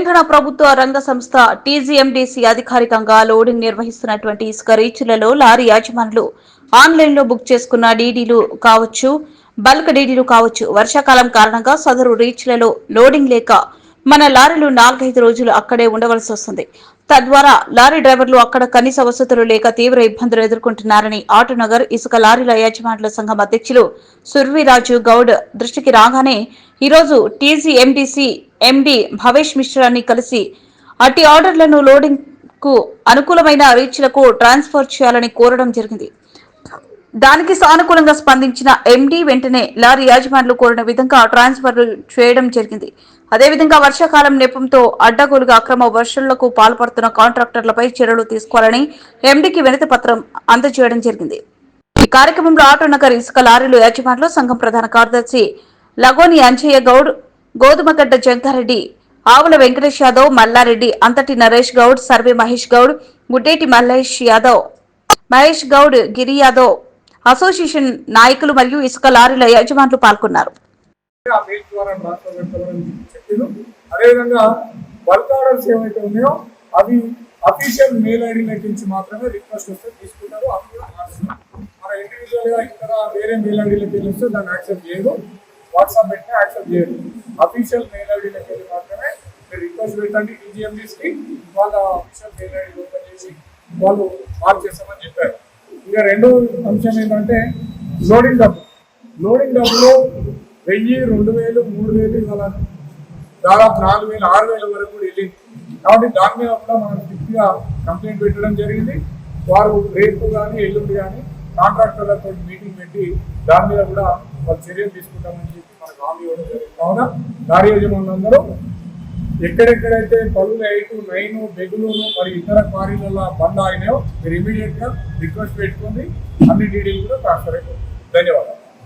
తెలంగాణ ప్రభుత్వ రంగ సంస్థ టీజీఎండీసీ అధికారికంగా లోడింగ్ నిర్వహిస్తున్నటువంటి ఇసుక రీచ్లలో లారీ యాజమానులు ఆన్లైన్లో బుక్ చేసుకున్న డీడీలు కావచ్చు, బల్క్ డీడీలు కావచ్చు, వర్షాకాలం కారణంగా సదరు రీచ్లలో లోడింగ్ లేక మన లారీలు 4-5 రోజులు అక్కడే ఉండవలసి వస్తుంది. తద్వారా లారీ డ్రైవర్లు అక్కడ కనీస వసతులు లేక తీవ్ర ఇబ్బందులు ఎదుర్కొంటున్నారని ఆటోనగర్ ఇసుక లారీల యాజమానుల సంఘం అధ్యక్షులు సుర్విరాజు గౌడ్ దృష్టికి రాగానే ఈరోజు టీజీఎండీసీ ఎండీ భవేష్ మిశ్రాని కలిసి అట్టి ఆర్డర్లను లోడింగ్ కు అనుకూలమైన రీచ్లకు ట్రాన్స్ఫర్ చేయాలని కోరడం జరిగింది. దానికి సానుకూలంగా స్పందించిన ఎండీ వెంటనే లారీ యాజమానులు కోరిన విధంగా ట్రాన్స్ఫర్ చేయడం జరిగింది. అదేవిధంగా వర్షాకాలం నెపంతో అడ్డగోలుగా అక్రమ వర్షాలకు పాల్పడుతున్న కాంట్రాక్టర్లపై చర్యలు తీసుకోవాలని ఎండీకి వినతి పత్రం అందజేయడం జరిగింది. ఈ కార్యక్రమంలో ఆటోనగర్ ఇసుక లారీలు యాజమానులు సంఘం ప్రధాన కార్యదర్శి లగోని అంజయ్య గౌడ్, గోధుమగడ్డ జంగారెడ్డి, ఆవుల వెంకటేష్ యాదవ్, మల్లారెడ్డి, అంతటి నరేష్ గౌడ్, సర్వే మహేష్ గౌడ్, ముడ్డేటి మహేష్ గౌడ్, గిరి యాదవ్, అసోసియేషన్ నాయకులు మరియు ఇసుక లారీల యజమానులు పాల్గొన్నారు. అదేవిధంగా బల్క్ ఆర్డర్స్ ఏవైతే ఉన్నాయో అవి అఫీషియల్ మెయిల్ ఐడి నుంచి మాత్రమే రిక్వెస్ట్ వస్తే తీసుకుంటారు. అవి కూడా మార్చున్నారు. మన ఇండివిజువల్ గా ఇక్కడ వేరే మెయిల్ ఐడీలకి వస్తే దాన్ని యాక్సెప్ట్ చేయదు. వాట్సాప్ పెట్టినా యాక్సెప్ట్ చేయదు. అఫీషియల్ మెయిల్ ఐడీలకి వెళ్ళి మాత్రమే మీరు రిక్వెస్ట్ పెట్టండి. టీజీఎండీసీకి వాళ్ళ అఫీషియల్ మెయిల్ ఐడి ఓపెన్ చేసి వాళ్ళు మార్చేస్తామని చెప్పారు. ఇక రెండో అంశం ఏంటంటే లోడింగ్ డబ్బులు. లోడింగ్ డబ్బులు 1000, 2000, 3000 ఇవాళ దాదాపు 4000, 6000 వరకు కూడా వెళ్ళింది. కాబట్టి దాని మీద కూడా మనం స్ట్రిక్ట్గా కంప్లైంట్ పెట్టడం జరిగింది. వారు రేపు కానీ ఎల్లుండి కానీ కాంట్రాక్టర్లతో మీటింగ్ పెట్టి దాని మీద కూడా వాళ్ళు చర్యలు తీసుకుంటామని చెప్పి మనకు హామీ ఇవ్వడం జరిగింది. కావున లారీ యజమానులందరూ ఎక్కడెక్కడైతే పనులు 8, 9, బెగులూరు మరి ఇతర క్వారీల బంద్ ఆగినాయో మీరు ఇమీడియట్ గా రిక్వెస్ట్ పెట్టుకోండి. అన్ని డీడీలు కూడా ట్రాన్స్ఫర్ అయిపోతుంది. ధన్యవాదాలు.